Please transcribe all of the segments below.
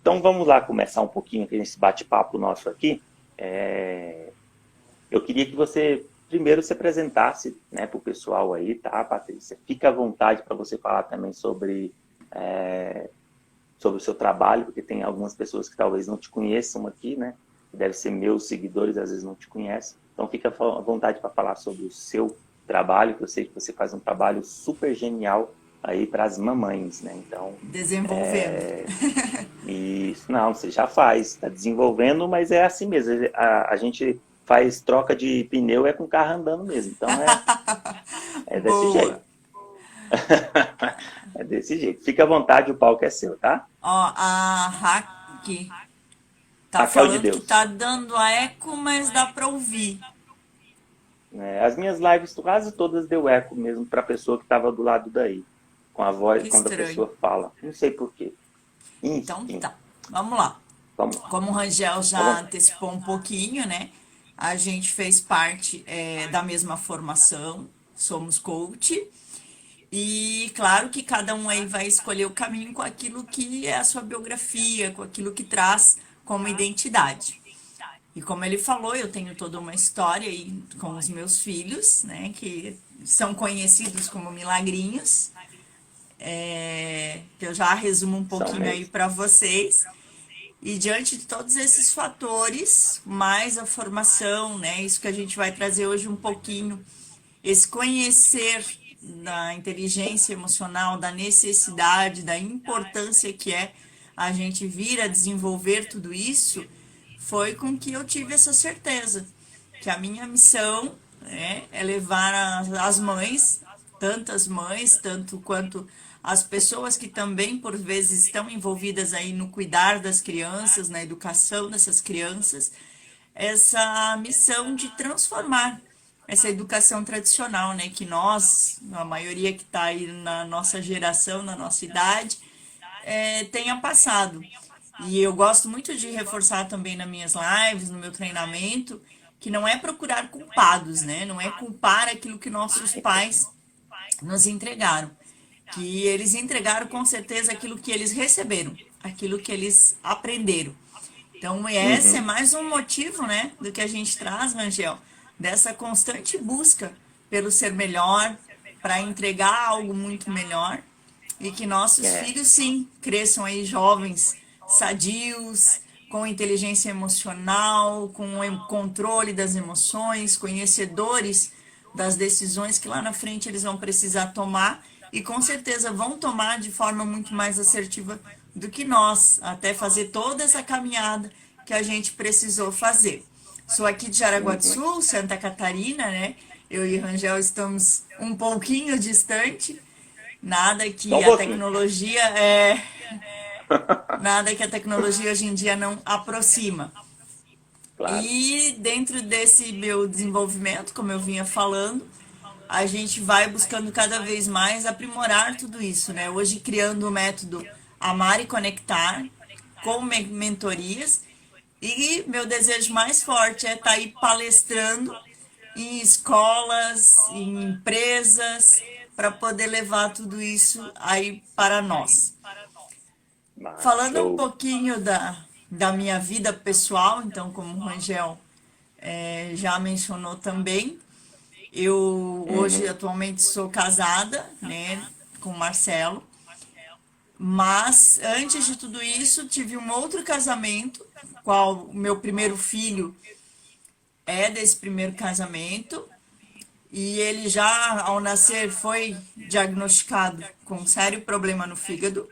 Então vamos lá começar um pouquinho aqui nesse bate-papo nosso aqui. Eu queria que você primeiro se apresentasse, né, para o pessoal aí, tá, Patrícia? Fica à vontade para você falar também sobre o seu trabalho, porque tem algumas pessoas que talvez não te conheçam aqui, né? Deve ser meus seguidores, às vezes não te conhecem. Então fica à vontade para falar sobre o seu trabalho, que eu sei que você faz um trabalho super genial aí para as mamães, né? Então, Desenvolvendo. isso, não, você já faz, está desenvolvendo, mas é assim mesmo. A gente faz troca de pneu é com o carro andando mesmo. Então é desse Boa. jeito. É desse jeito. Fica à vontade, o palco é seu, tá? Ó, a Hack tá Raquel de falando que Deus. tá dando a eco, mas dá pra ouvir. As minhas lives quase todas deu eco mesmo para a pessoa que estava do lado daí, com a voz, Que quando a estranho. pessoa fala. Não sei por quê. Então Enfim, tá. Vamos lá. vamos lá. Como o Rangel Tá já bom? antecipou um pouquinho, né? A gente fez parte da mesma formação, somos coach. E claro que cada um aí vai escolher o caminho com aquilo que é a sua biografia, com aquilo que traz como identidade. E como ele falou, eu tenho toda uma história aí com os meus filhos, né, que são conhecidos como milagrinhos, que eu já resumo um São pouquinho aí mesmo. para vocês. E diante de todos esses fatores, mais a formação, né, isso que a gente vai trazer hoje um pouquinho, esse conhecer da inteligência emocional, da necessidade, da importância que é a gente vir a desenvolver tudo isso, foi com que eu tive essa certeza que a minha missão, né, é levar as mães, tantas mães, tanto quanto as pessoas que também por vezes estão envolvidas aí no cuidar das crianças, na educação dessas crianças, essa missão de transformar essa educação tradicional, né, que nós, a maioria que está aí na nossa geração, na nossa idade, tenha passado. E eu gosto muito de reforçar também nas minhas lives, no meu treinamento, que não é procurar culpados, né? Não é culpar aquilo que nossos pais nos entregaram. Que eles entregaram com certeza aquilo que eles receberam, aquilo que eles aprenderam. Então, esse é Uhum. mais um motivo, né, do que a gente traz, Rangel, dessa constante busca pelo ser melhor, para entregar algo muito melhor e que nossos É. filhos, sim, cresçam aí jovens, sadios, com inteligência emocional, com o controle das emoções, conhecedores das decisões que lá na frente eles vão precisar tomar e com certeza vão tomar de forma muito mais assertiva do que nós, até fazer toda essa caminhada que a gente precisou fazer. Sou aqui de Jaraguá do Uhum. Sul, Santa Catarina, né? Eu e Rangel estamos um pouquinho distante, nada Só que um a pouquinho. tecnologia é nada que a tecnologia hoje em dia não aproxima. Claro. E dentro desse meu desenvolvimento, como eu vinha falando, a gente vai buscando cada vez mais aprimorar tudo isso, né? Hoje criando o método Amar e Conectar com mentorias e meu desejo mais forte é estar aí palestrando em escolas, em empresas, para poder levar tudo isso aí para nós. Ah, Falando um show. pouquinho da minha vida pessoal, então, como o Rangel já mencionou também, eu hoje Uhum. atualmente sou casada, né, com o Marcelo, mas antes de tudo isso tive um outro casamento, qual o meu primeiro filho é desse primeiro casamento, e ele já ao nascer foi diagnosticado com um sério problema no fígado.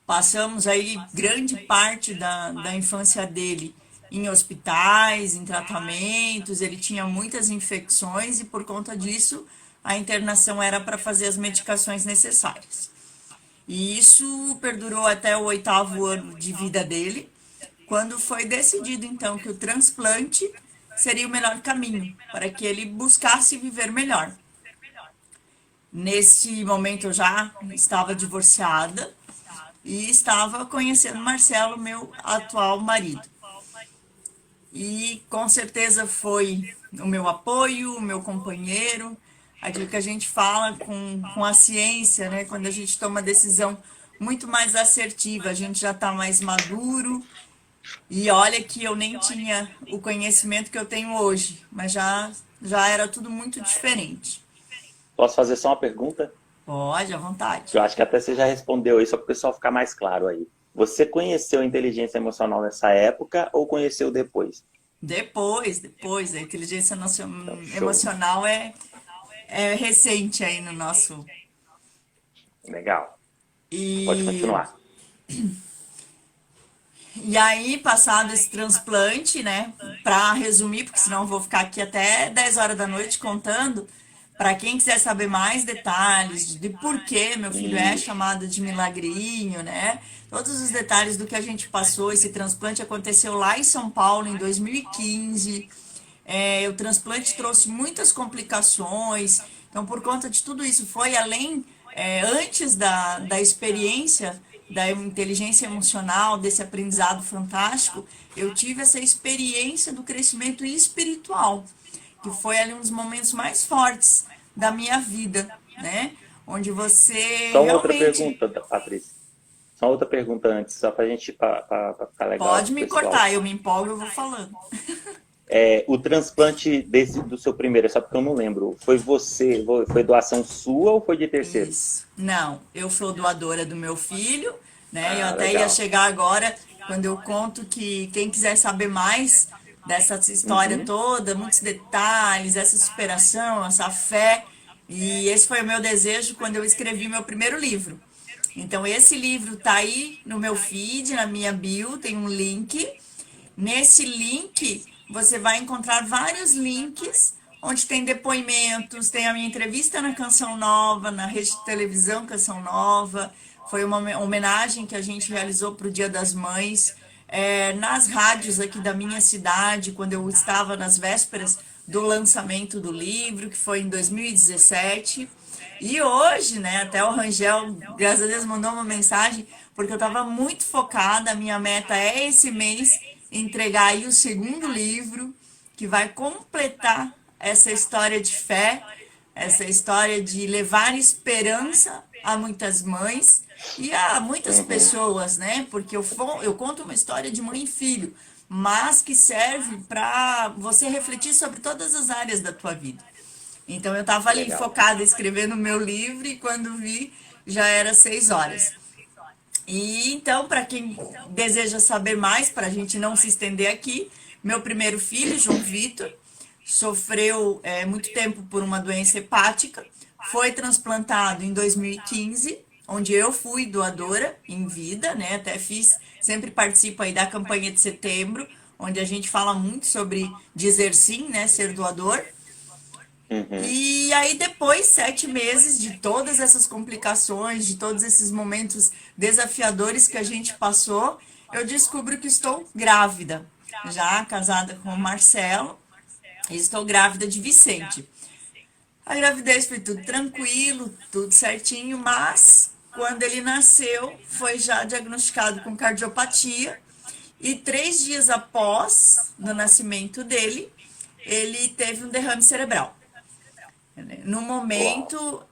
Passamos aí grande parte da infância dele em hospitais, em tratamentos, ele tinha muitas infecções e por conta disso a internação era para fazer as medicações necessárias. E isso perdurou até o oitavo ano de vida dele, quando foi decidido então que o transplante seria o melhor caminho para que ele buscasse viver melhor. Nesse momento eu já estava divorciada e estava conhecendo Marcelo, meu atual marido. E com certeza foi o meu apoio, o meu companheiro, aquilo que a gente fala com a ciência, né? Quando a gente toma a decisão muito mais assertiva, a gente já está mais maduro. E olha que eu nem tinha o conhecimento que eu tenho hoje, mas já era tudo muito diferente. Posso fazer só uma pergunta? Pode, à Que vontade. eu acho que até você já respondeu aí, só para o pessoal ficar mais claro aí. Você conheceu a inteligência emocional nessa época ou conheceu depois? Depois, a inteligência Então, show. emocional é recente aí no nosso. Legal. Pode E continuar. E aí, passado esse transplante, né, para resumir, porque senão eu vou ficar aqui até 10 horas da noite contando, para quem quiser saber mais detalhes de por que meu filho é Isso. chamado de milagrinho, né? Todos os detalhes do que a gente passou, esse transplante aconteceu lá em São Paulo em 2015. O transplante trouxe muitas complicações. Então, por conta de tudo isso, foi além, antes da experiência da inteligência emocional, desse aprendizado fantástico, eu tive essa experiência do crescimento espiritual, que foi ali um dos momentos mais fortes da minha vida, né? Onde você Só uma outra realmente pergunta, Patrícia. Só uma outra pergunta antes, só para a gente pra ficar legal pode pro me pessoal. cortar, eu me empolgo, eu vou falando. O transplante do seu primeiro, só porque eu não lembro, foi você, foi doação sua ou foi de terceiros? Isso. Não, eu sou doadora do meu filho, né? Eu Ah, até ia legal. chegar agora quando eu conto que quem quiser saber mais dessa história Uhum. toda, muitos detalhes, essa superação, essa fé, e esse foi o meu desejo quando eu escrevi meu primeiro livro. Então, esse livro tá aí no meu feed, na minha bio, tem um link. Nesse link, você vai encontrar vários links onde tem depoimentos, tem a minha entrevista na Canção Nova, na rede de televisão Canção Nova. Foi uma homenagem que a gente realizou para o Dia das Mães. Nas rádios aqui da minha cidade, quando eu estava nas vésperas do lançamento do livro, que foi em 2017. E hoje, né, até o Rangel, graças a Deus, mandou uma mensagem, porque eu estava muito focada, a minha meta é esse mês entregar aí o segundo livro, que vai completar essa história de fé, essa história de levar esperança a muitas mães e a muitas Uhum. pessoas, né? Porque eu conto uma história de mãe e filho, mas que serve para você refletir sobre todas as áreas da tua vida. Então eu estava ali Legal. focada escrevendo o meu livro e quando vi já era 6 horas. E então, para quem deseja saber mais, para a gente não se estender aqui, meu primeiro filho, João Vitor, sofreu muito tempo por uma doença hepática, foi transplantado em 2015, onde eu fui doadora em vida, né? Até fiz, sempre participo aí da campanha de setembro, onde a gente fala muito sobre dizer sim, né? Ser doador. Uhum. E aí, depois, 7 meses de todas essas complicações, de todos esses momentos desafiadores que a gente passou, eu descubro que estou grávida. Já casada com o Marcelo, e estou grávida de Vicente. A gravidez foi tudo tranquilo, tudo certinho, mas quando ele nasceu, foi já diagnosticado com cardiopatia. E 3 dias após o nascimento dele, ele teve um derrame cerebral. No Uau. momento,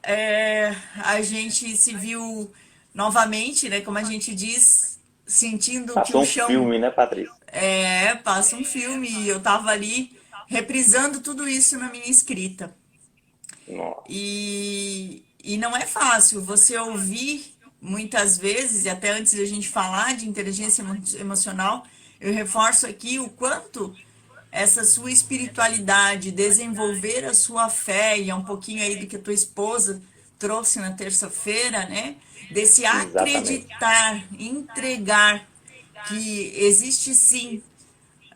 a gente se viu novamente, né, como a gente diz, sentindo que o Passou um chão filme, né, Patrícia? passa um filme e eu tava ali reprisando tudo isso na minha escrita. Nossa. E não é fácil você ouvir muitas vezes, e até antes de a gente falar de inteligência emocional, eu reforço aqui o quanto essa sua espiritualidade, desenvolver a sua fé, e é um pouquinho aí do que a tua esposa trouxe na terça-feira, né? Desse Exatamente. acreditar, entregar que existe sim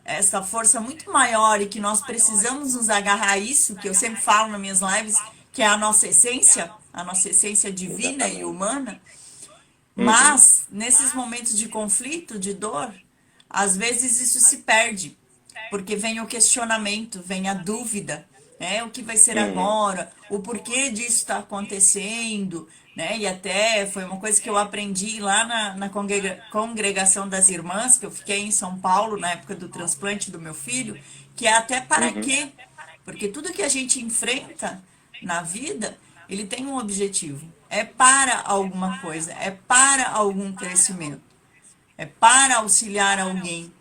essa força muito maior e que nós precisamos nos agarrar a isso, que eu sempre falo nas minhas lives, que é a nossa essência divina e Exatamente. humana. Uhum. Mas, nesses momentos de conflito, de dor, às vezes isso se perde, porque vem o questionamento, vem a dúvida, né? O que vai ser Uhum. agora? O porquê disso está acontecendo, né? E até foi uma coisa que eu aprendi lá na congregação das irmãs, que eu fiquei em São Paulo na época do transplante do meu filho, que é até para Uhum. quê? Porque tudo que a gente enfrenta na vida, ele tem um objetivo. é para alguma coisa, é para algum crescimento, é para auxiliar alguém.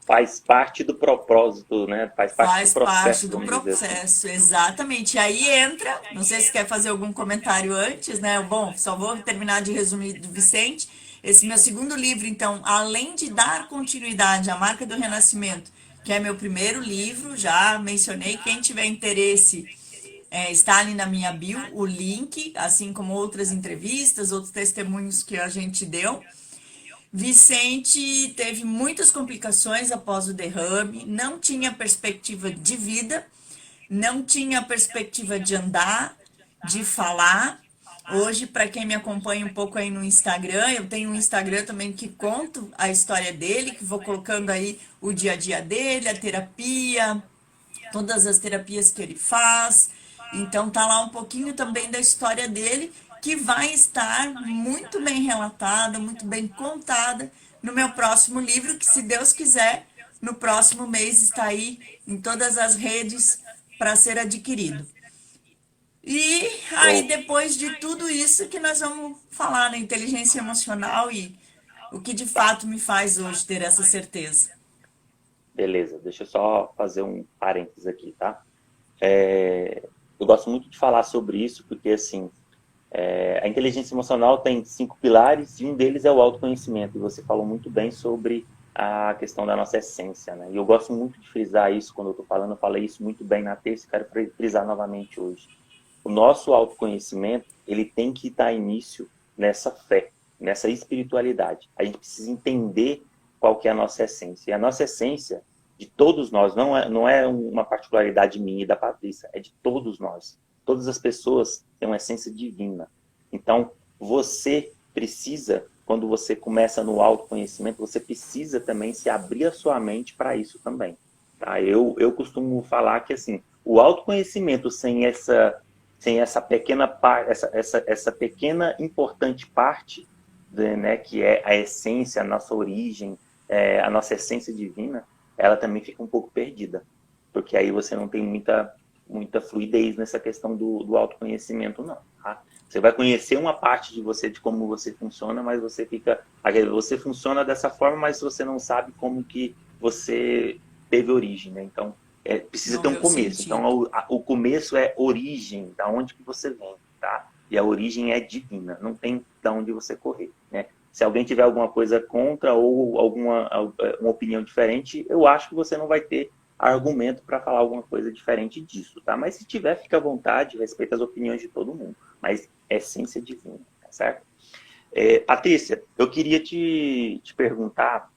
Faz parte do propósito, né? Faz parte do Faz parte processo, do vamos dizer assim. processo, exatamente. E aí entra, não sei se quer fazer algum comentário antes, né? Bom, só vou terminar de resumir do Vicente. Esse meu segundo livro, então, além de dar continuidade à Marca do Renascimento, que é meu primeiro livro, já mencionei, quem tiver interesse, está ali na minha bio o link, assim como outras entrevistas, outros testemunhos que a gente deu. Vicente teve muitas complicações após o derrame, não tinha perspectiva de vida, não tinha perspectiva de andar, de falar. Hoje, para quem me acompanha um pouco aí no Instagram, eu tenho um Instagram também que conto a história dele, que vou colocando aí o dia a dia dele, a terapia, todas as terapias que ele faz. Então tá lá um pouquinho também da história dele, que vai estar muito bem relatada, muito bem contada no meu próximo livro, que se Deus quiser, no próximo mês está aí em todas as redes para ser adquirido. E aí Show. depois de tudo isso que nós vamos falar na inteligência emocional e o que de Tá. fato me faz hoje ter essa certeza. Beleza, deixa eu só fazer um parênteses aqui, tá? Eu gosto muito de falar sobre isso porque, assim, a inteligência emocional tem 5 pilares e um deles é o autoconhecimento. E você falou muito bem sobre a questão da nossa essência, né? E eu gosto muito de frisar isso quando eu estou falando. Eu falei isso muito bem na terça e quero frisar novamente hoje. O nosso autoconhecimento, ele tem que dar início nessa fé, nessa espiritualidade. A gente precisa entender qual que é a nossa essência. E a nossa essência, de todos nós, não é uma particularidade minha e da Patrícia, é de todos nós. Todas as pessoas têm uma essência divina. Então, você precisa, quando você começa no autoconhecimento, você precisa também se abrir a sua mente para isso também. Tá? Eu costumo falar que, assim, o autoconhecimento sem essa pequena parte, essa pequena importante parte, né, que é a essência, a nossa origem, a nossa essência divina, ela também fica um pouco perdida, porque aí você não tem muita fluidez nessa questão do autoconhecimento, não. Tá? Você vai conhecer uma parte de você, de como você funciona, mas você funciona dessa forma, mas você não sabe como que você teve origem, né? Então, precisa No ter um meu começo. Então, sentido. o começo é origem, da onde que você vem, tá? E a origem é divina, não tem da onde você correr, né? Se alguém tiver alguma coisa contra ou uma opinião diferente, eu acho que você não vai ter argumento para falar alguma coisa diferente disso, tá? Mas se tiver, fica à vontade, respeita as opiniões de todo mundo. Mas é essência divina, tá certo? Patrícia, eu queria te perguntar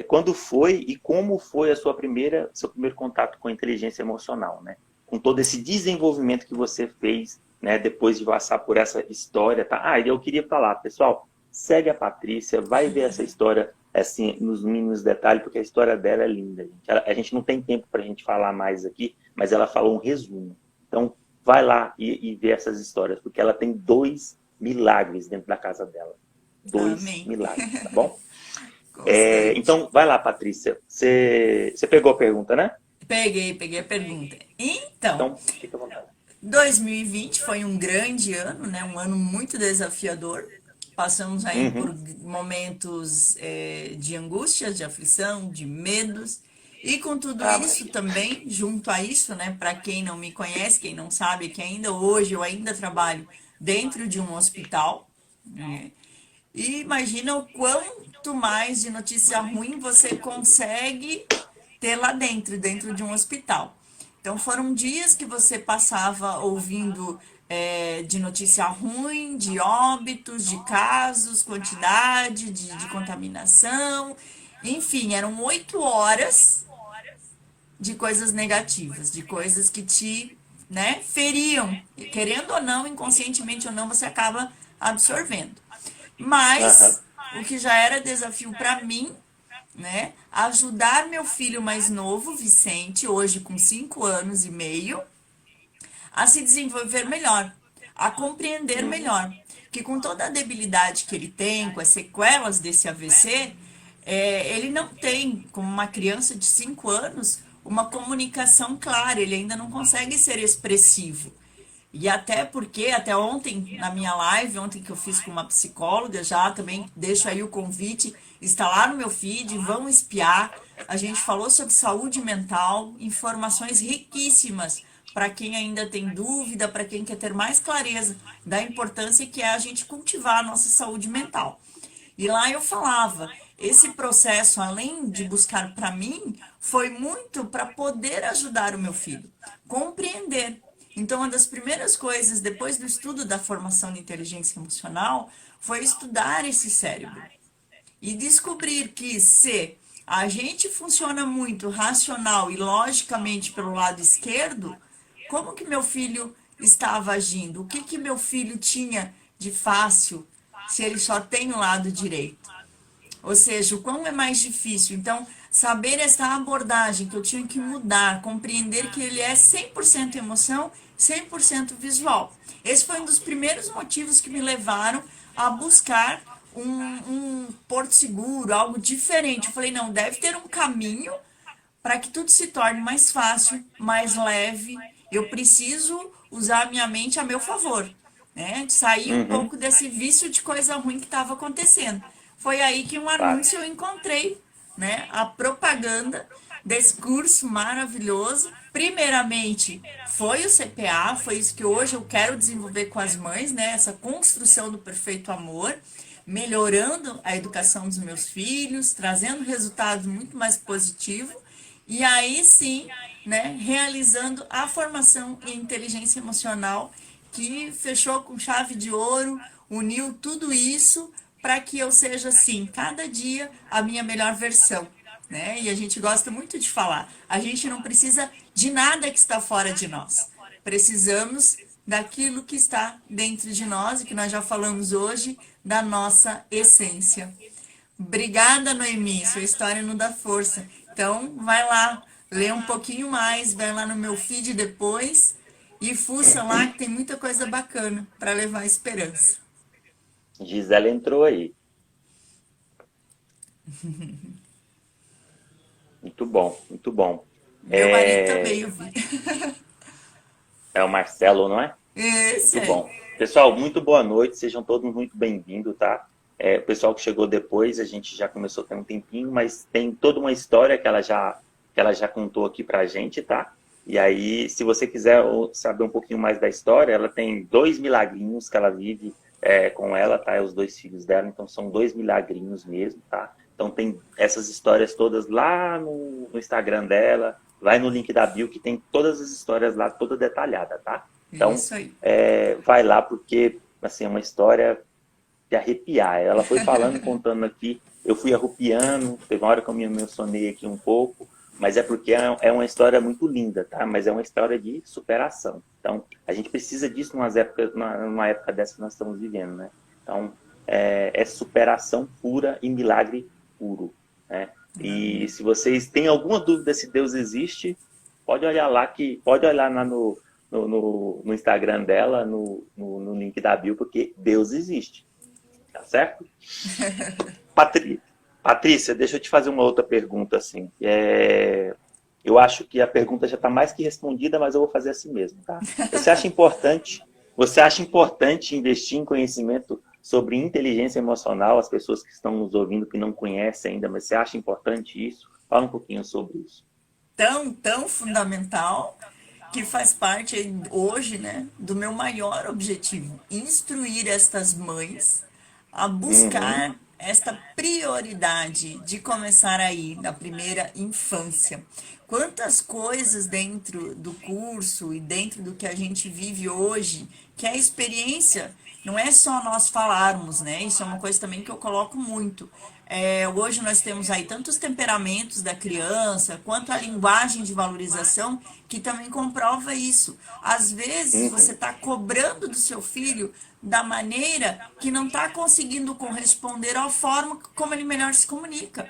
quando foi e como foi seu primeiro contato com a inteligência emocional, né? Com todo esse desenvolvimento que você fez, né, depois de passar por essa história, tá? Eu queria falar, pessoal, segue a Patrícia, vai ver essa história assim, nos mínimos detalhes, porque a história dela é linda. Gente. A gente não tem tempo para a gente falar mais aqui, mas ela falou um resumo. Então, vai lá e vê essas histórias, porque ela tem 2 milagres dentro da casa dela. Dois Amém. milagres, tá bom? Constante. Então, vai lá, Patrícia. Você pegou a pergunta, né? Peguei a pergunta. Então, Então, fica à vontade. 2020 foi um grande ano, né? Um ano muito desafiador. Passamos aí por Uhum. momentos de angústias, de aflição, de medos. E com tudo Ah, isso Maria. também, junto a isso, né? Para quem não me conhece, quem não sabe, que ainda hoje eu ainda trabalho dentro de um hospital, né? E imagina o quanto mais de notícia ruim você consegue ter lá dentro, dentro de um hospital. Então foram dias que você passava ouvindo de notícia ruim, de óbitos, de casos, quantidade de contaminação, enfim, eram 8 horas de coisas negativas, de coisas que te, né, feriam, querendo ou não, inconscientemente ou não, você acaba absorvendo. Aham. Mas o que já era desafio para mim, né? Ajudar meu filho mais novo, Vicente, hoje com 5 anos e meio, a se desenvolver melhor, a compreender Uhum. melhor. Que com toda a debilidade que ele tem, com as sequelas desse AVC, ele não tem, como uma criança de 5 anos, uma comunicação clara, ele ainda não consegue ser expressivo. E até porque, até ontem, na minha live, ontem que eu fiz com uma psicóloga, já também deixo aí o convite, está lá no meu feed, vão espiar. A gente falou sobre saúde mental, informações riquíssimas para quem ainda tem dúvida, para quem quer ter mais clareza da importância que é a gente cultivar a nossa saúde mental. E lá eu falava, esse processo, além de buscar para mim, foi muito para poder ajudar o meu filho, compreender. Então, uma das primeiras coisas, depois do estudo da formação de inteligência emocional, foi estudar esse cérebro e descobrir que se a gente funciona muito racional e logicamente pelo lado esquerdo, como que meu filho estava agindo? O que que meu filho tinha de fácil se ele só tem o lado direito? Ou seja, o quão é mais difícil. Então, saber essa abordagem que eu tinha que mudar, compreender que ele é 100% emoção, 100% visual. Esse foi um dos primeiros motivos que me levaram a buscar um porto seguro, algo diferente. Eu falei, não, deve ter um caminho para que tudo se torne mais fácil, mais leve. Eu preciso usar a minha mente a meu favor, né? Sair um Uhum, pouco desse vício de coisa ruim que estava acontecendo. Foi aí que um claro. anúncio eu encontrei, né? A propaganda desse curso maravilhoso. Primeiramente, foi o CPA, foi isso que hoje eu quero desenvolver com as mães, né? Essa construção do perfeito amor, melhorando a educação dos meus filhos, trazendo resultados muito mais positivos. E aí sim, né, realizando a formação em inteligência emocional, que fechou com chave de ouro, uniu tudo isso para que eu seja assim, cada dia a minha melhor versão, né? E a gente gosta muito de falar, a gente não precisa de nada que está fora de nós. Precisamos daquilo que está dentro de nós e que nós já falamos hoje, da nossa essência. Obrigada, Noemi. Sua história não dá força. Então, vai lá, lê um pouquinho mais, vai lá no meu feed depois e fuça lá que tem muita coisa bacana para levar esperança. Gisela entrou aí. Muito bom, muito bom. Meu marido também, É, eu vi. é o Marcelo, não é? Esse Muito aí. bom. Pessoal, muito boa noite, sejam todos muito bem-vindos, tá? O pessoal que chegou depois, a gente já começou a ter um tempinho, mas tem toda uma história que ela já contou aqui pra gente, tá? E aí, se você quiser saber um pouquinho mais da história, ela tem 2 milagrinhos que ela vive com ela, tá? É os 2 filhos dela, então são 2 milagrinhos mesmo, tá? Então tem essas histórias todas lá no Instagram dela, vai no link da bio que tem todas as histórias lá, toda detalhada, tá? Então, Isso aí. vai lá porque assim, é uma história de arrepiar. Ela foi falando, contando aqui, eu fui arrupiando, teve uma hora que eu me emocionei aqui um pouco, mas é porque é uma história muito linda, tá? Mas é uma história de superação. Então, a gente precisa disso numa época dessa que nós estamos vivendo, né? Então, é superação pura e milagre puro, né? E se vocês têm alguma dúvida se Deus existe, pode olhar lá no Instagram dela, no link da bio, porque Deus existe. Tá certo? Patrícia, deixa eu te fazer uma outra pergunta, assim. Eu acho que a pergunta já está mais que respondida, mas eu vou fazer assim mesmo, tá? Você acha importante investir em conhecimento sobre inteligência emocional, as pessoas que estão nos ouvindo que não conhecem ainda, mas você acha importante isso? Fala um pouquinho sobre isso. Tão fundamental que faz parte hoje, né, do meu maior objetivo, instruir estas mães a Uhum, buscar esta prioridade de começar aí na primeira infância. Quantas coisas dentro do curso e dentro do que a gente vive hoje, que é a experiência, não é só nós falarmos, né? Isso é uma coisa também que eu coloco muito. Hoje nós temos aí tantos temperamentos da criança, quanto a linguagem de valorização, que também comprova isso. Às vezes você uhum, está cobrando do seu filho da maneira que não está conseguindo corresponder à forma como ele melhor se comunica.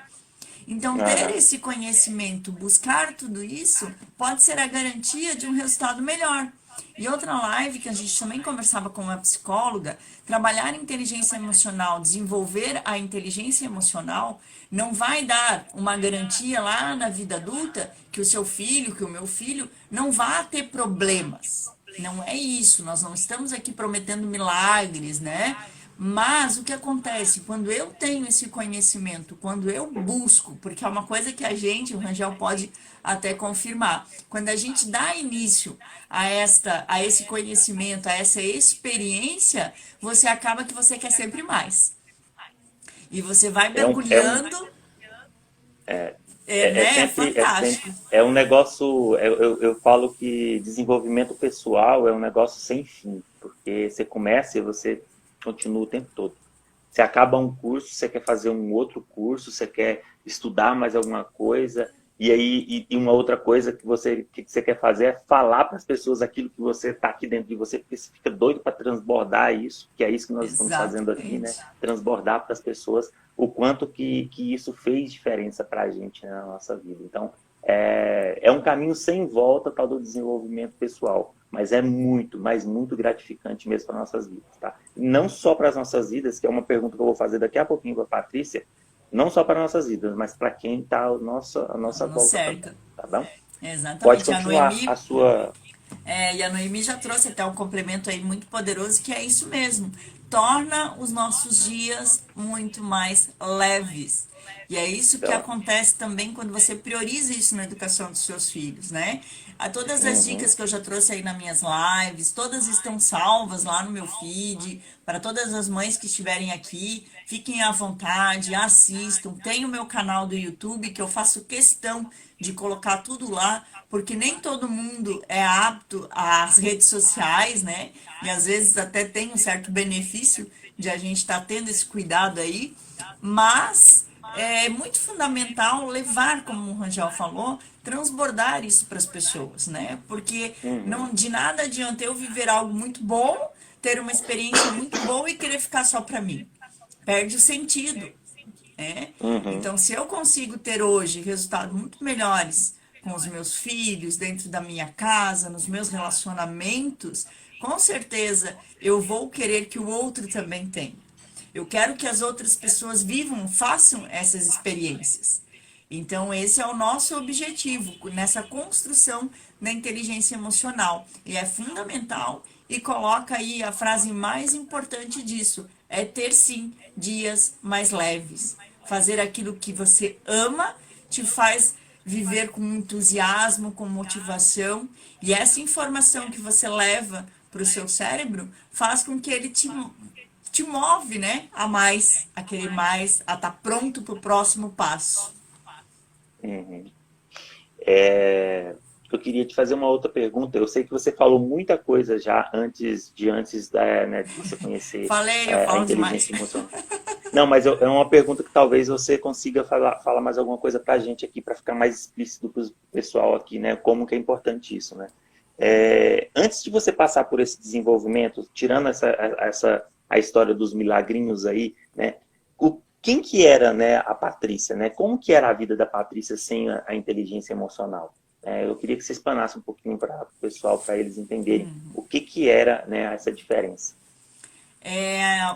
Então, ter aham, esse conhecimento, buscar tudo isso, pode ser a garantia de um resultado melhor. E outra live que a gente também conversava com uma psicóloga, trabalhar inteligência emocional, desenvolver a inteligência emocional, não vai dar uma garantia lá na vida adulta que o seu filho, que o meu filho, não vá ter problemas. Não é isso, nós não estamos aqui prometendo milagres, né? Mas o que acontece quando eu tenho esse conhecimento, quando eu busco, porque é uma coisa que a gente, o Rangel pode até confirmar, quando a gente dá início a esse conhecimento, a essa experiência, você acaba que você quer sempre mais. E você vai É um, é um, mergulhando, é né? É sempre, fantástico. é um negócio, eu falo que desenvolvimento pessoal é um negócio sem fim, porque você começa e você continua o tempo todo. Você acaba um curso, você quer fazer um outro curso, você quer estudar mais alguma coisa, e aí e uma outra coisa que você quer fazer é falar para as pessoas aquilo que você está aqui dentro de você, porque você fica doido para transbordar isso, que é isso que nós estamos fazendo aqui, né? Exatamente. Transbordar para as pessoas o quanto que isso fez diferença para a gente, né, na nossa vida. Então, é um caminho sem volta tal do desenvolvimento pessoal, mas é muito, mas muito gratificante mesmo para nossas vidas, tá? Não só para as nossas vidas, que é uma pergunta que eu vou fazer daqui a pouquinho para a Patrícia, não só para nossas vidas, mas para quem está a nossa No volta também, cerca. tá bom? Pode Exatamente. A continuar a Noemi sua. e a Noemi já trouxe até um complemento aí muito poderoso, que é isso mesmo. Torna os nossos dias muito mais leves. E é isso que Então, acontece também quando você prioriza isso na educação dos seus filhos, né? A todas as uhum, dicas que eu já trouxe aí nas minhas lives, todas estão salvas lá no meu feed. Para todas as mães que estiverem aqui, fiquem à vontade, assistam. Tem o meu canal do YouTube que eu faço questão de colocar tudo lá, porque nem todo mundo é apto às redes sociais, né? E às vezes até tem um certo benefício de a gente estar tendo esse cuidado aí, mas é muito fundamental levar, como o Rangel falou, transbordar isso para as pessoas, né? Porque uhum, não de nada adianta eu viver algo muito bom, ter uma experiência muito boa e querer ficar só para mim. Perde o sentido, né? uhum, Então, se eu consigo ter hoje resultados muito melhores com os meus filhos, dentro da minha casa, nos meus relacionamentos, com certeza eu vou querer que o outro também tenha. Eu quero que as outras pessoas vivam, façam essas experiências. Então, esse é o nosso objetivo nessa construção da inteligência emocional. E é fundamental e coloca aí a frase mais importante disso: é ter sim dias mais leves. Fazer aquilo que você ama te faz viver com entusiasmo, com motivação, e essa informação que você leva para o seu cérebro faz com que ele te move, né, a mais, a querer mais, a estar pronto para o próximo passo. uhum. Eu queria te fazer uma outra pergunta. Eu sei que você falou muita coisa já antes né, de você conhecer Falei, eu a falo demais. inteligência emocional. Não, mas é uma pergunta que talvez você consiga falar mais alguma coisa para a gente aqui, para ficar mais explícito para o pessoal aqui, né? Como que é importante isso, né? Antes de você passar por esse desenvolvimento, tirando a história dos milagrinhos aí, né? Quem que era, né, a Patrícia, né? Como que era a vida da Patrícia sem a inteligência emocional? Eu queria que você explanasse um pouquinho para o pessoal, para eles entenderem o que era, né, essa diferença.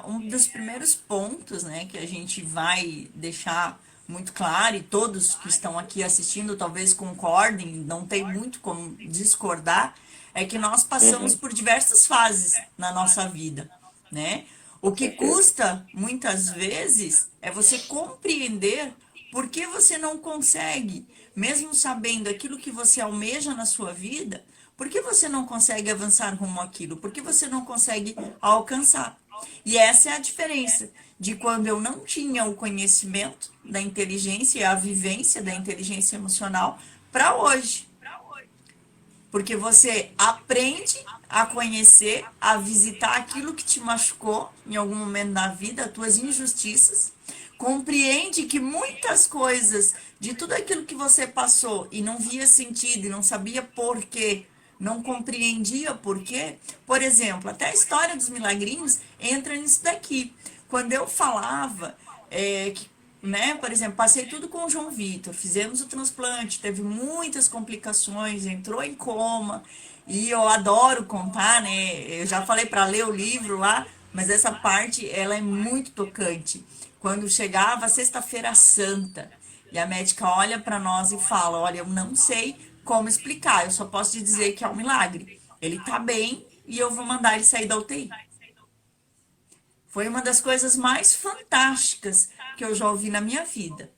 Um dos primeiros pontos, né, que a gente vai deixar muito claro, e todos que estão aqui assistindo talvez concordem, não tem muito como discordar, é que nós passamos Uhum, por diversas fases na nossa vida, né? O com que certeza. custa muitas vezes é você compreender por que você não consegue, mesmo sabendo aquilo que você almeja na sua vida, por que você não consegue avançar rumo àquilo? Por que você não consegue alcançar? E essa é a diferença de quando eu não tinha o conhecimento da inteligência e a vivência da inteligência emocional para hoje. Porque você aprende a conhecer, a visitar aquilo que te machucou em algum momento da vida, as tuas injustiças, compreende que muitas coisas de tudo aquilo que você passou e não via sentido e não sabia por quê, não compreendia por quê. Por exemplo, até a história dos milagrinhos entra nisso daqui. Quando eu falava que, né, por exemplo, passei tudo com o João Vitor, fizemos o transplante, teve muitas complicações, entrou em coma, e eu adoro contar, né? Eu já falei para ler o livro lá, mas essa parte ela é muito tocante. Quando chegava a Sexta-feira Santa, e a médica olha para nós e fala: "Olha, eu não sei como explicar, eu só posso te dizer que é um milagre. Ele tá bem e eu vou mandar ele sair da UTI. Foi uma das coisas mais fantásticas que eu já ouvi na minha vida.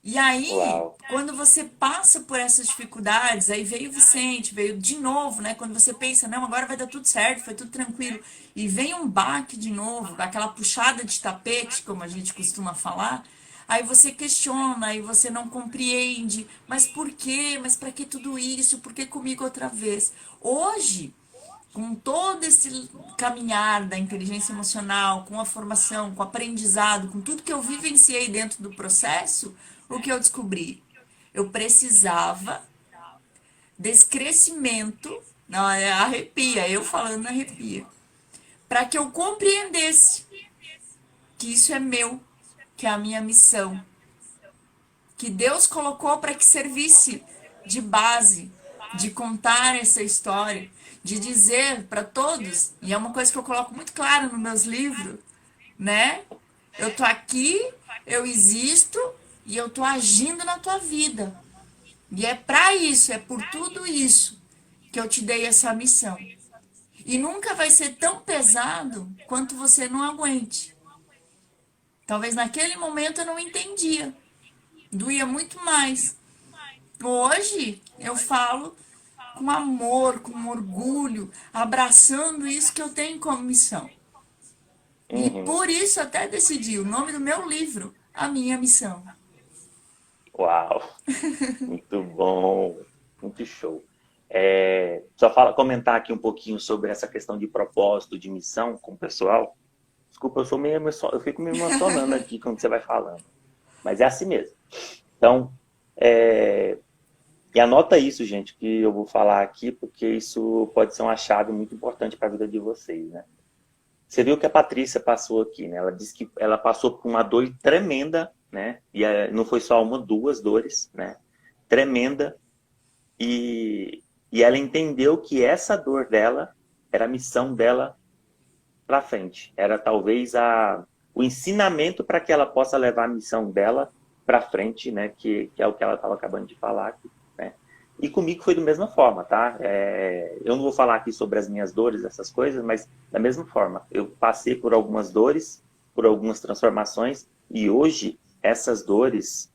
E aí, Uau. quando você passa por essas dificuldades, aí veio o Vicente, veio de novo, né? Quando você pensa, não, agora vai dar tudo certo, foi tudo tranquilo. E vem um baque de novo, aquela puxada de tapete, como a gente costuma falar. Aí você questiona, aí você não compreende, mas por quê? Mas para que tudo isso? Por que comigo outra vez? Hoje, com todo esse caminhar da inteligência emocional, com a formação, com o aprendizado, com tudo que eu vivenciei dentro do processo, o que eu descobri? Eu precisava desse crescimento, não, arrepia, eu falando arrepia, para que eu compreendesse que isso é meu, que é a minha missão, que Deus colocou para que servisse de base, de contar essa história, de dizer para todos, e é uma coisa que eu coloco muito clara nos meus livros, né? Eu tô aqui, eu existo e eu tô agindo na tua vida. E é para isso, é por tudo isso que eu te dei essa missão. E nunca vai ser tão pesado quanto você não aguente. Talvez naquele momento eu não entendia. Doía muito mais. Hoje eu falo com amor, com orgulho, abraçando isso que eu tenho como missão. E Uhum. por isso até decidi o nome do meu livro, A Minha Missão. Uau. Muito bom. Muito show. Só comentar aqui um pouquinho sobre essa questão de propósito, de missão com o pessoal. Desculpa, eu fico me emocionando aqui quando você vai falando. Mas é assim mesmo. Então, e anota isso, gente, que eu vou falar aqui, porque isso pode ser uma chave muito importante para a vida de vocês, né? Você viu que a Patrícia passou aqui, né? Ela disse que ela passou por uma dor tremenda, né? E não foi só uma, duas dores, né? Tremenda. E ela entendeu que essa dor dela era a missão dela para frente. Era talvez o ensinamento para que ela possa levar a missão dela para frente, né? Que é o que ela estava acabando de falar aqui, né? E comigo foi da mesma forma, tá? Eu não vou falar aqui sobre as minhas dores, essas coisas, mas da mesma forma. Eu passei por algumas dores, por algumas transformações, e hoje essas dores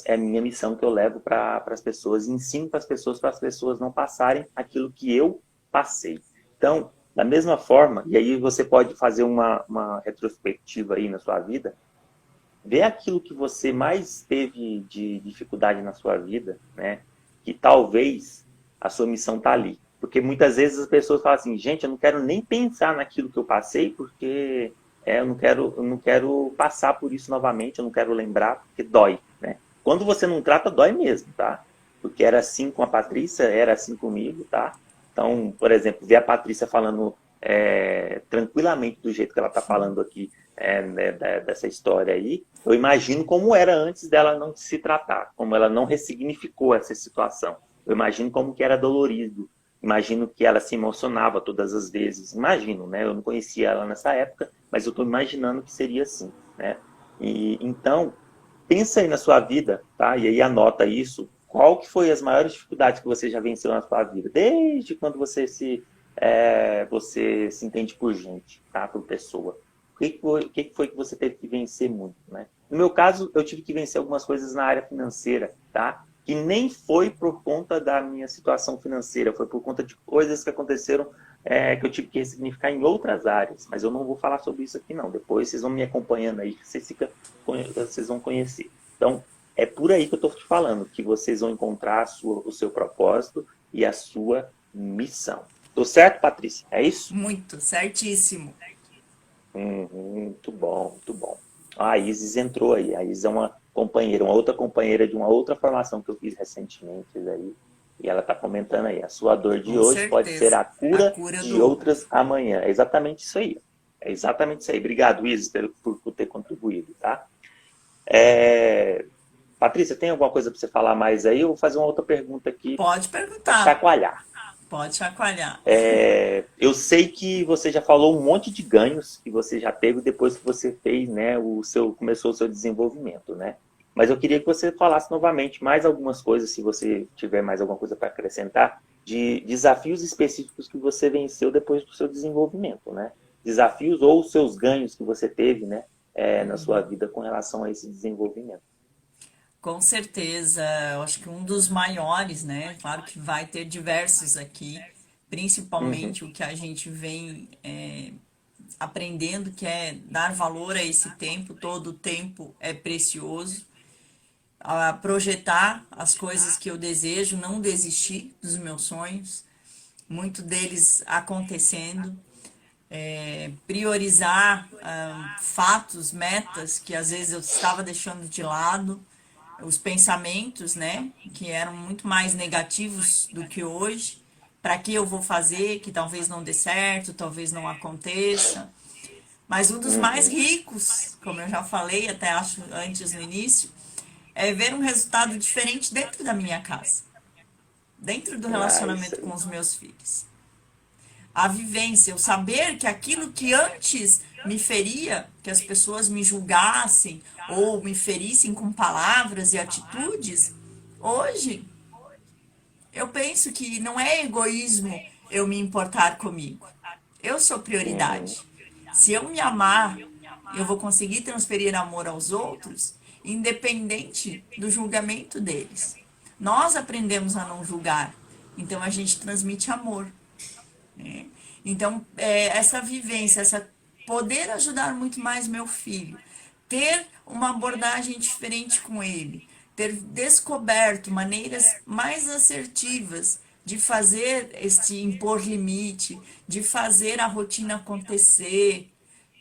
é a minha missão que eu levo para as pessoas, ensino para as pessoas não passarem aquilo que eu passei. Então, da mesma forma, e aí você pode fazer uma retrospectiva aí na sua vida, ver aquilo que você mais teve de dificuldade na sua vida, né? Que talvez a sua missão tá ali. Porque muitas vezes as pessoas falam assim, gente, eu não quero nem pensar naquilo que eu passei, porque eu não quero passar por isso novamente, eu não quero lembrar, porque dói, né? Quando você não trata, dói mesmo, tá? Porque era assim com a Patrícia, era assim comigo, tá? Então, por exemplo, ver a Patrícia falando tranquilamente do jeito que ela está falando aqui, né, dessa história aí, eu imagino como era antes dela não se tratar, como ela não ressignificou essa situação. Eu imagino como que era dolorido, imagino que ela se emocionava todas as vezes, imagino, né? Eu não conhecia ela nessa época, mas eu estou imaginando que seria assim, né? E então, pensa aí na sua vida, tá? E aí anota isso. Qual que foi as maiores dificuldades que você já venceu na sua vida? Desde quando você se entende por gente, tá? Por pessoa. O que foi que você teve que vencer muito, né? No meu caso, eu tive que vencer algumas coisas na área financeira, tá? Que nem foi por conta da minha situação financeira, foi por conta de coisas que aconteceram que eu tive que ressignificar em outras áreas. Mas eu não vou falar sobre isso aqui, não. Depois vocês vão me acompanhando aí, que vocês vão conhecer. Então, é por aí que eu estou te falando, que vocês vão encontrar o seu propósito e a sua missão. Tô certo, Patrícia? É isso? Muito, certíssimo. Muito bom, muito bom. A Isis entrou aí. A Isis é uma companheira, uma outra companheira de uma outra formação que eu fiz recentemente aí. E ela está comentando aí, a sua dor de Com hoje pode ser certeza. a A cura cura de do. outras amanhã. É exatamente isso aí. É exatamente isso aí. Obrigado, Isis, por ter contribuído, tá? Patrícia, tem alguma coisa para você falar mais aí? Eu vou fazer uma outra pergunta aqui Pode para perguntar. chacoalhar. Pode chacoalhar. Eu sei que você já falou um monte de ganhos que você já teve depois que você fez, né, começou o seu desenvolvimento, né? Mas eu queria que você falasse novamente mais algumas coisas, se você tiver mais alguma coisa para acrescentar, de desafios específicos que você venceu depois do seu desenvolvimento, né? Desafios ou os seus ganhos que você teve, né, na sua vida com relação a esse desenvolvimento. Com certeza, eu acho que um dos maiores, né? Claro que vai ter diversos aqui, Uhum, principalmente o que a gente vem aprendendo, que é dar valor a esse tempo, todo o tempo é precioso, a projetar as coisas que eu desejo, não desistir dos meus sonhos, muito deles acontecendo, priorizar fatos, metas que às vezes eu estava deixando de lado, os pensamentos, né, que eram muito mais negativos do que hoje. Para que eu vou fazer, que talvez não dê certo, talvez não aconteça. Mas um dos mais uhum. ricos, como eu já falei, até acho antes no início, é ver um resultado diferente dentro da minha casa, dentro do Ah, isso relacionamento com aí. os meus filhos. A vivência, o saber que aquilo que antes me feria, que as pessoas me julgassem ou me ferissem com palavras e atitudes, hoje eu penso que não é egoísmo eu me importar comigo. Eu sou Uhum, prioridade. Se eu me amar, eu vou conseguir transferir amor aos outros, independente do julgamento deles. Nós aprendemos a não julgar, então a gente transmite amor. Né? Então, essa vivência, essa poder ajudar muito mais meu filho, ter uma abordagem diferente com ele, ter descoberto maneiras mais assertivas de fazer este impor limite, de fazer a rotina acontecer,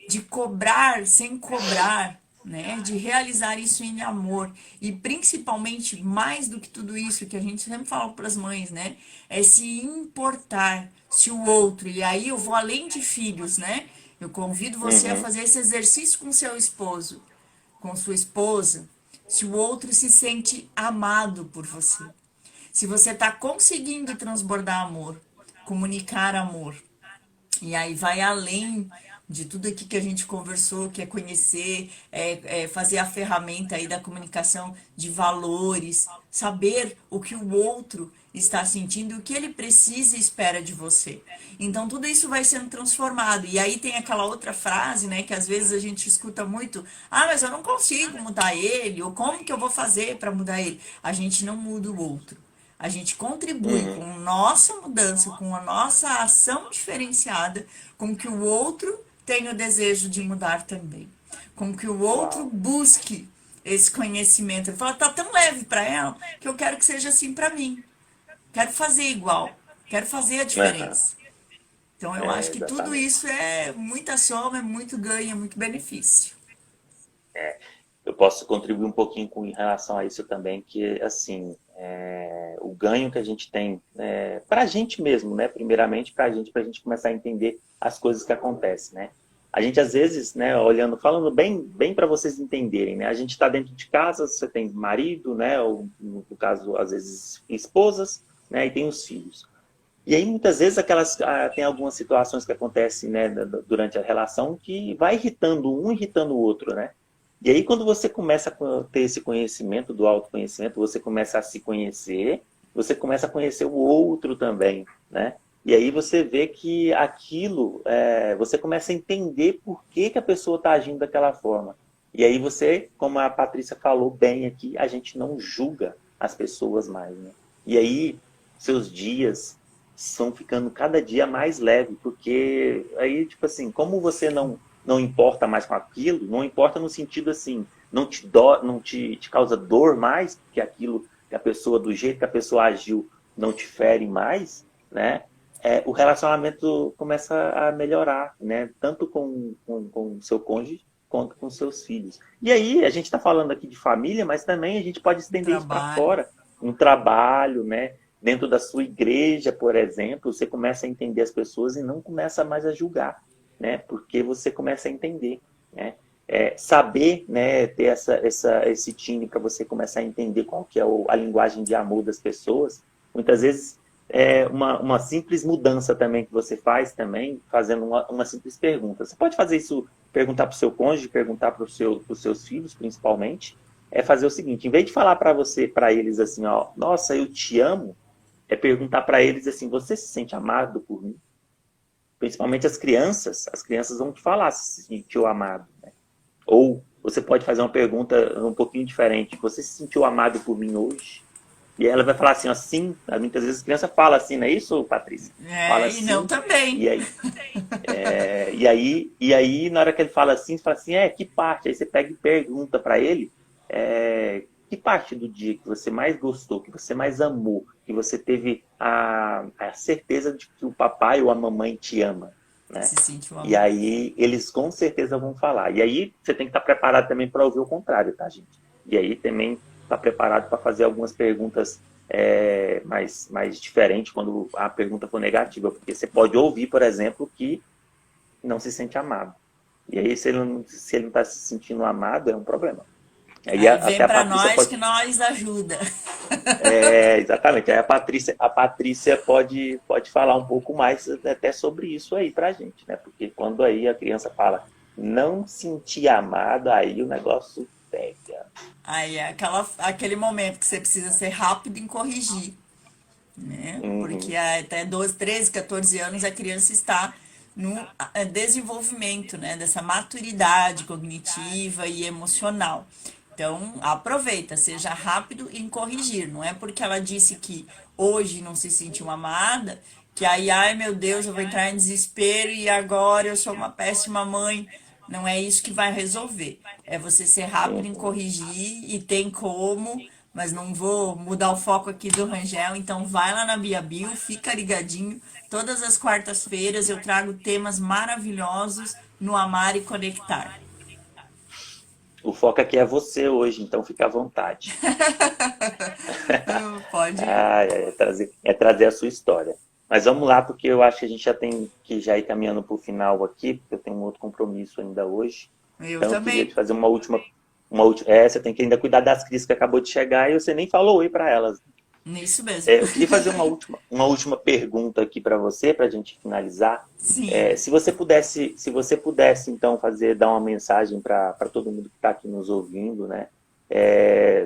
de cobrar sem cobrar, né? De realizar isso em amor. E principalmente, mais do que tudo isso que a gente sempre fala para as mães, né? É se importar se o outro, e aí eu vou além de filhos, né? Eu convido você a uhum, fazer esse exercício com seu esposo, com sua esposa, se o outro se sente amado por você. Se você está conseguindo transbordar amor, comunicar amor, e aí vai além de tudo aqui que a gente conversou, que é conhecer, fazer a ferramenta aí da comunicação de valores, saber o que o outro está sentindo e o que ele precisa e espera de você. Então tudo isso vai sendo transformado. E aí tem aquela outra frase, né, que às vezes a gente escuta muito: "Ah, mas eu não consigo mudar ele", ou "Como que eu vou fazer para mudar ele?". A gente não muda o outro. A gente contribui uhum. com nossa mudança, com a nossa ação diferenciada, com que o outro tenha o desejo de mudar também. Com que o outro Uau. busque esse conhecimento. Ele fala: "Tá tão leve para ela que eu quero que seja assim para mim. Quero fazer igual. Quero fazer a Aham, diferença". Então eu acho é, que tudo exatamente. isso é muita soma, é muito ganho, é muito benefício. Eu posso contribuir um pouquinho com em relação a isso também, que assim, o ganho que a gente tem para a gente mesmo, né? Primeiramente para a gente começar a entender as coisas que acontecem, né? A gente às vezes, né, olhando, falando bem para vocês entenderem, né? A gente está dentro de casa, você tem marido, né? Ou no caso, às vezes esposas, né? E tem os filhos. E aí muitas vezes tem algumas situações que acontecem, né, durante a relação que vai irritando um, irritando o outro, né? E aí, quando você começa a ter esse conhecimento do autoconhecimento, você começa a se conhecer, você começa a conhecer o outro também, né? E aí você vê que aquilo, você começa a entender por que, que a pessoa está agindo daquela forma. E aí você, como a Patrícia falou bem aqui, a gente não julga as pessoas mais, né? E aí, seus dias estão ficando cada dia mais leve, porque aí, tipo assim, como você não importa mais com aquilo, não importa no sentido assim, não te causa dor mais, porque aquilo que a pessoa, do jeito que a pessoa agiu, não te fere mais, né? O relacionamento começa a melhorar, né? Tanto com o seu cônjuge quanto com seus filhos. E aí, a gente está falando aqui de família, mas também a gente pode Um estender isso para trabalho. fora. Um trabalho, né? Dentro da sua igreja, por exemplo, você começa a entender as pessoas e não começa mais a julgar, né? Porque você começa a entender, né? Saber, né, ter esse time para você começar a entender qual que é a linguagem de amor das pessoas. Muitas vezes uma simples mudança também que você faz também, fazendo uma simples pergunta. Você pode fazer isso, perguntar para o seu cônjuge, perguntar para os seus filhos, principalmente, é fazer o seguinte, em vez de falar para eles assim, ó, nossa, eu te amo, é perguntar para eles assim, você se sente amado por mim? Principalmente as crianças vão te falar se sentiu amado, né? Ou você pode fazer uma pergunta um pouquinho diferente, você se sentiu amado por mim hoje? E ela vai falar assim, assim, muitas vezes a criança fala assim, não é isso, Patrícia? Fala E não assim, também. e aí, na hora que ele fala assim, você fala assim, que parte? Aí você pega e pergunta para ele, que parte do dia que você mais gostou, que você mais amou, que você teve a certeza de que o papai ou a mamãe te ama, né? Se sentiu E amado. aí eles com certeza vão falar. E aí você tem que estar preparado também para ouvir o contrário, tá, gente? E aí também estar preparado para fazer algumas perguntas mais diferentes quando a pergunta for negativa, porque você pode ouvir, por exemplo, que não se sente amado. E aí, se ele não está se sentindo amado, é um problema. Aí Aí até vem a para Patrícia nós pode. que nós ajuda. Exatamente. Aí a Patrícia pode falar um pouco mais até sobre isso aí pra gente, né? Porque quando aí a criança fala não sentir amado, aí o negócio pega. Aí é aquele momento que você precisa ser rápido em corrigir, né? Porque Uhum, até 12, 13, 14 anos a criança está no desenvolvimento, né? Dessa maturidade cognitiva e emocional. Então, aproveita, seja rápido em corrigir. Não é porque ela disse que hoje não se sentiu amada, que aí, ai meu Deus, eu vou entrar em desespero e agora eu sou uma péssima mãe. Não é isso que vai resolver. É você ser rápido em uhum. corrigir e tem como, mas não vou mudar o foco aqui do Rangel. Então vai lá na Bia Bio, fica ligadinho. Todas as quartas-feiras eu trago temas maravilhosos no Amar e Conectar. O foco aqui é você hoje, então fica à vontade. Pode. É trazer a sua história. Mas vamos lá, porque eu acho que a gente já tem que já ir caminhando para o final aqui, porque eu tenho um outro compromisso ainda hoje. Eu Então eu queria te também. fazer uma última. Você tem que ainda cuidar das crises que acabou de chegar e você nem falou oi para elas. Nisso mesmo. Eu queria fazer uma última pergunta aqui para você, para a gente finalizar. Sim. Se você pudesse então dar uma mensagem para todo mundo que está aqui nos ouvindo, né?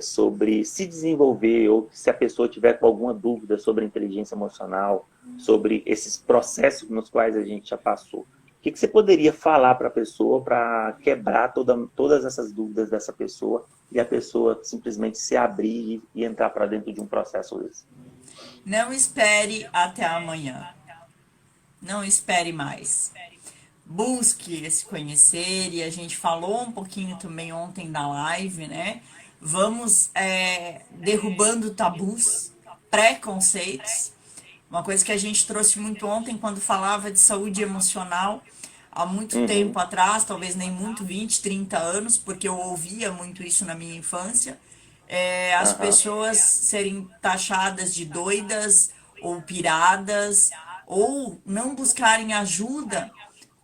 Sobre se desenvolver ou se a pessoa tiver com alguma dúvida sobre a inteligência emocional, sobre esses processos nos quais a gente já passou. O que você poderia falar para a pessoa para quebrar todas essas dúvidas dessa pessoa e a pessoa simplesmente se abrir e entrar para dentro de um processo desse? Não espere até amanhã. Não espere mais. Busque se conhecer, e a gente falou um pouquinho também ontem na live, né? Vamos derrubando tabus, preconceitos. Uma coisa que a gente trouxe muito ontem quando falava de saúde emocional, há muito Uhum, tempo atrás, talvez nem muito, 20, 30 anos, porque eu ouvia muito isso na minha infância, as aham, pessoas serem taxadas de doidas ou piradas, ou não buscarem ajuda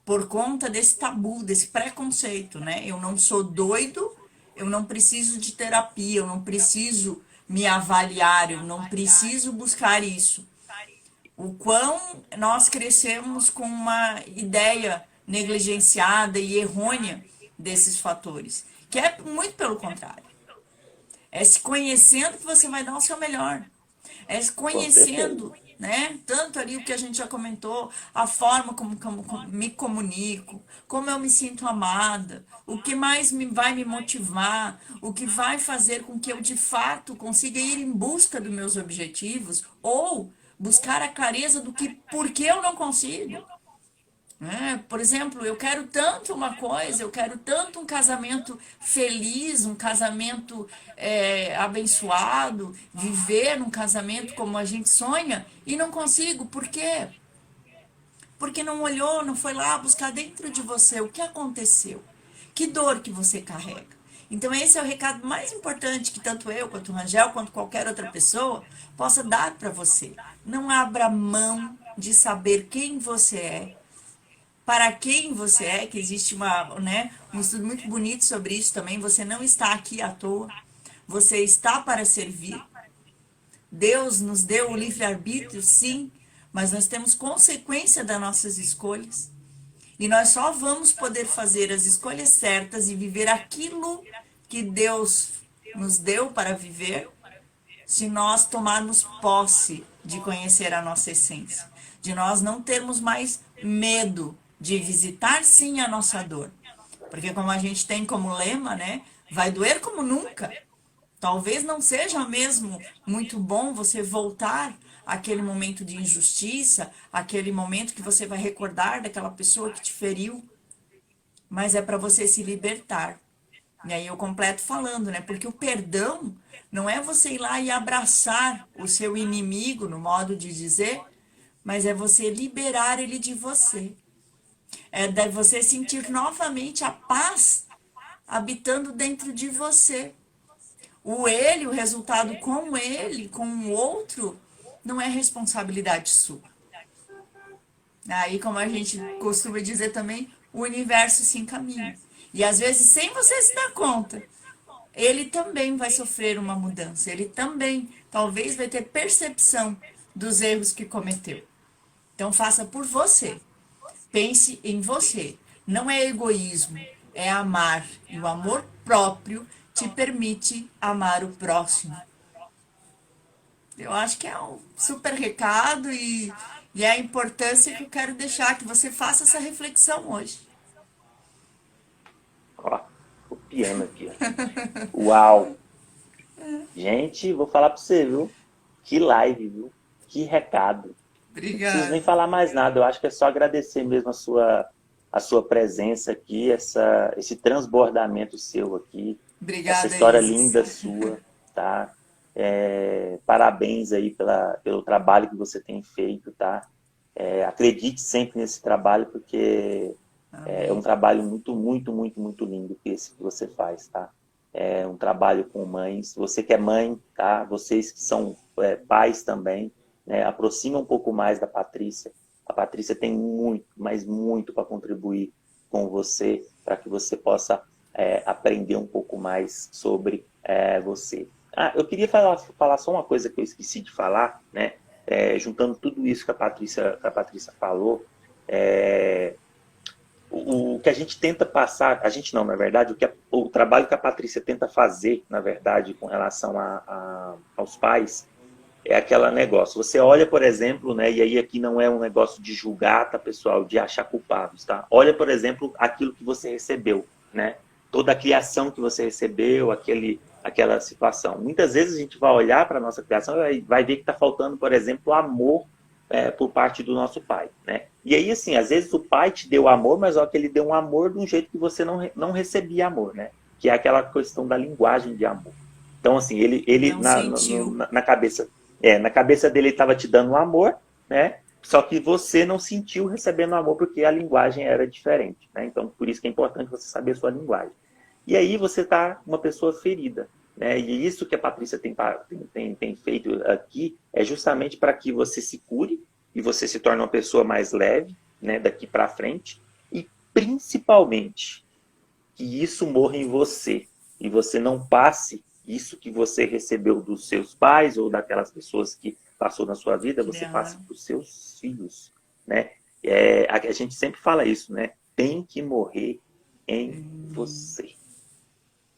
por conta desse tabu, desse preconceito, né? Eu não sou doido, eu não preciso de terapia, eu não preciso me avaliar, eu não preciso buscar isso. O quão nós crescemos com uma ideia negligenciada e errônea desses fatores, que é muito pelo contrário. É se conhecendo que você vai dar o seu melhor. É se com certeza. conhecendo, né? Tanto ali o que a gente já comentou, a forma como me comunico, como eu me sinto amada, o que mais vai me motivar, o que vai fazer com que eu de fato consiga ir em busca dos meus objetivos ou buscar a clareza do que por que eu não consigo. Por exemplo, eu quero tanto uma coisa, eu quero tanto um casamento feliz, um casamento abençoado, viver num casamento como a gente sonha e não consigo. Por quê? Porque não olhou, não foi lá buscar dentro de você o que aconteceu, que dor que você carrega. Então esse é o recado mais importante que tanto eu, quanto o Rangel, quanto qualquer outra pessoa possa dar para você. Não abra mão de saber quem você é, para quem você é, que existe um estudo muito bonito sobre isso também. Você não está aqui à toa, você está para servir. Deus nos deu o livre-arbítrio, sim, mas nós temos consequência das nossas escolhas. E nós só vamos poder fazer as escolhas certas e viver aquilo que Deus nos deu para viver, se nós tomarmos posse de conhecer a nossa essência, de nós não termos mais medo de visitar sim a nossa dor. Porque como a gente tem como lema, né, vai doer como nunca. Talvez não seja mesmo muito bom você voltar àquele momento de injustiça, aquele momento que você vai recordar daquela pessoa que te feriu, mas é para você se libertar. E aí eu completo falando, né? Porque o perdão não é você ir lá e abraçar o seu inimigo, no modo de dizer, mas é você liberar ele de você. É você sentir novamente a paz habitando dentro de você. O ele, o resultado com ele, com o outro, não é responsabilidade sua. Aí, como a gente costuma dizer também, o universo se encaminha. E às vezes, sem você se dar conta, ele também vai sofrer uma mudança. Ele também, talvez, vai ter percepção dos erros que cometeu. Então, faça por você. Pense em você. Não é egoísmo, é amar. E o amor próprio te permite amar o próximo. Eu acho que é um super recado e é a importância que eu quero deixar, que você faça essa reflexão hoje. Ó, o piano aqui, ó. Uau! Gente, vou falar para você, viu? Que live, viu? Que recado. Não preciso nem Obrigada. falar mais nada. Eu acho que é só agradecer mesmo a sua presença aqui, esse transbordamento seu aqui, essa Obrigada, história Isis. linda sua, tá? Parabéns aí pelo trabalho que você tem feito, tá? Acredite sempre nesse trabalho, porque é um Amém. trabalho muito, muito, muito, muito lindo esse que você faz, tá? É um trabalho com mães. Você que é mãe, tá? Vocês que são pais também, né? Aproxima um pouco mais da Patrícia. A Patrícia tem muito, mas muito para contribuir com você, para que você possa aprender um pouco mais sobre você. Ah, eu queria falar só uma coisa que eu esqueci de falar, né? Juntando tudo isso que a Patrícia falou, é, o que a gente tenta passar, a gente não, na verdade, o trabalho que a Patrícia tenta fazer, na verdade, com relação aos pais, é aquele negócio. Você olha, por exemplo, né, e aí aqui não é um negócio de julgar, tá, pessoal, de achar culpados, tá? Olha, por exemplo, aquilo que você recebeu, né? Toda a criação que você recebeu, aquela situação. Muitas vezes a gente vai olhar para a nossa criação e vai ver que está faltando, por exemplo, amor por parte do nosso pai, né? E aí, assim, às vezes o pai te deu amor, mas ó, que ele deu um amor de um jeito que você não recebia amor, né? Que é aquela questão da linguagem de amor. Então, assim, ele Não sentiu. na cabeça, na cabeça dele ele estava te dando um amor, né? Só que você não sentiu recebendo amor porque a linguagem era diferente, né? Então, por isso que é importante você saber a sua linguagem. E aí você está uma pessoa ferida, né? E isso que a Patrícia tem feito aqui é justamente para que você se cure e você se torne uma pessoa mais leve, né? Daqui para frente. E principalmente que isso morra em você e você não passe isso que você recebeu dos seus pais ou daquelas pessoas que passou na sua vida, você passe para os seus filhos, né? A gente sempre fala isso, né? Tem que morrer em você.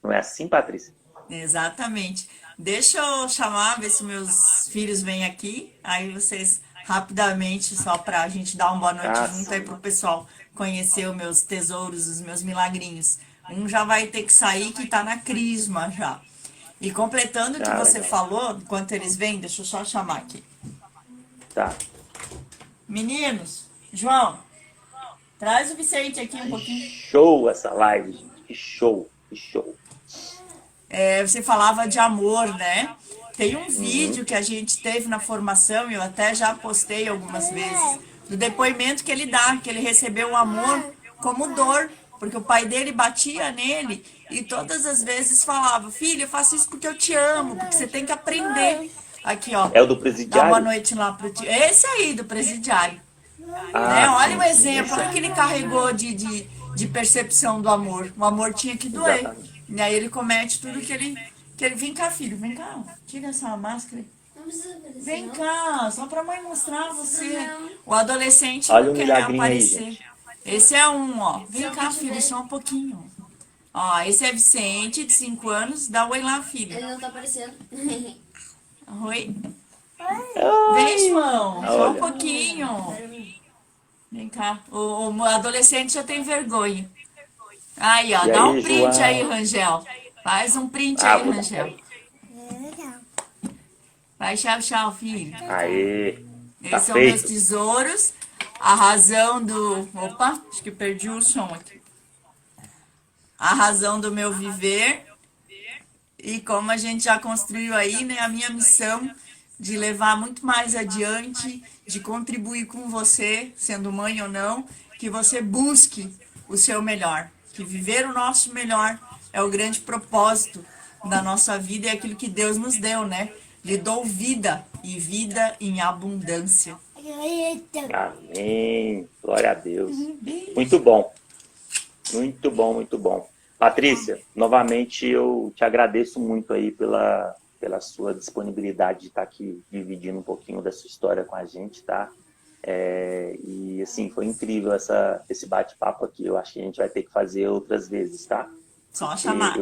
Não é assim, Patrícia? Exatamente. Deixa eu chamar, ver se meus filhos vêm aqui. Aí vocês rapidamente, só para a gente dar uma boa noite Ah, junto aí sim. pro pessoal conhecer os meus tesouros, os meus milagrinhos. Um já vai ter que sair que tá na crisma já. E completando o que Ah, você legal. falou, enquanto eles vêm, deixa eu só chamar aqui. Tá. Meninos, João, traz o Vicente aqui um Que pouquinho. show essa live, gente. Que show, que show. Você falava de amor, né? Tem um Uhum. vídeo que a gente teve na formação, eu até já postei algumas vezes, do depoimento que ele dá, que ele recebeu o amor como dor, porque o pai dele batia nele e todas as vezes falava: filho, eu faço isso porque eu te amo, porque você tem que aprender. Aqui, ó, É o do dá uma boa presidiário? noite lá pro tio. Esse aí, do presidiário. Né? Ah, Olha o sim, sim. exemplo, Esse olha o que ele carregou de percepção do amor. O amor tinha que doer. exatamente. E aí ele comete tudo que ele. Vem cá, filho, vem cá. Tira essa máscara. Não precisa aparecer, Vem não? cá, só pra mãe mostrar você. O adolescente Olha não o quer milagrinho aí, aparecer. gente. Esse é um, ó. Vem Só cá, pra te filho, ver. só um pouquinho. Ó, esse é Vicente, de 5 anos. Dá oi lá, filho. Ele não tá aparecendo. Oi. Vem, Ai, João. Só um olha. pouquinho. Vem cá. O adolescente já tem vergonha. Aí, ó. E Dá um aí, print aí, João? Rangel. Faz um print Ah, aí, vou dar. Rangel. Vai, tchau, tchau, filho. Aê, tá Esses são meus feito. tesouros. A razão do... Opa, acho que perdi o som aqui. A razão do meu viver. E como a gente já construiu aí, né, a minha missão de levar muito mais adiante, de contribuir com você, sendo mãe ou não, que você busque o seu melhor, que viver o nosso melhor é o grande propósito da nossa vida e é aquilo que Deus nos deu, né? Lhe dou vida e vida em abundância. Amém. Glória a Deus. Muito Beijo. bom. Muito bom, muito bom. Patrícia, novamente eu te agradeço muito aí pela sua disponibilidade de estar aqui dividindo um pouquinho da sua história com a gente, tá? E assim, foi incrível esse bate-papo aqui. Eu acho que a gente vai ter que fazer outras vezes, tá? Só Porque chamar.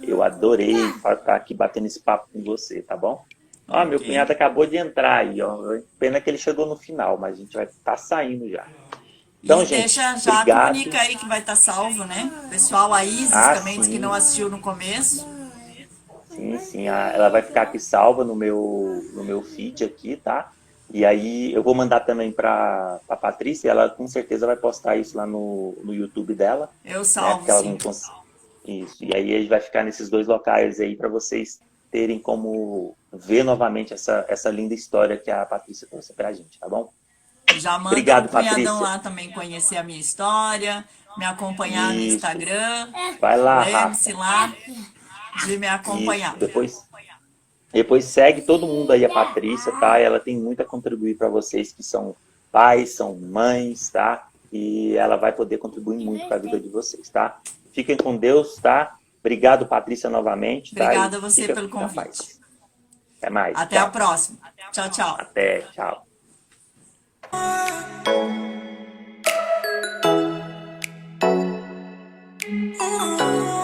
eu adorei estar aqui batendo esse papo com você, tá bom? Ó, meu Ok. cunhado acabou de entrar aí, ó. Pena que ele chegou no final, mas a gente vai estar saindo já. E Então, gente, deixa, já obrigado. comunica aí que vai estar salvo, né? Pessoal, a Isis Ah, também disse que não sim. assistiu no começo. Sim, sim. Ela vai ficar aqui salva no meu feed aqui, tá? E aí eu vou mandar também para a Patrícia, ela com certeza vai postar isso lá no YouTube dela, Eu né? salvo, Porque ela sim. não isso. E aí a gente vai ficar nesses dois locais aí para vocês terem como ver novamente essa linda história que a Patrícia trouxe pra gente, tá bom? Já manda o Obrigado, cunhadão Patrícia. lá também conhecer a minha história, me acompanhar no Isso. Instagram. Vai lá, Lembre-se Rafa. lá de me Isso. acompanhar. Depois segue todo mundo aí, a Patrícia, tá? Ela tem muito a contribuir para vocês que são pais, são mães, tá? E ela vai poder contribuir muito para a vida de vocês, tá? Fiquem com Deus, tá? Obrigado, Patrícia, novamente, tá? E Obrigada a você fica pelo na convite. paz. Até mais. Até a Tchau. próxima. Tchau, tchau. Até. Tchau. Oh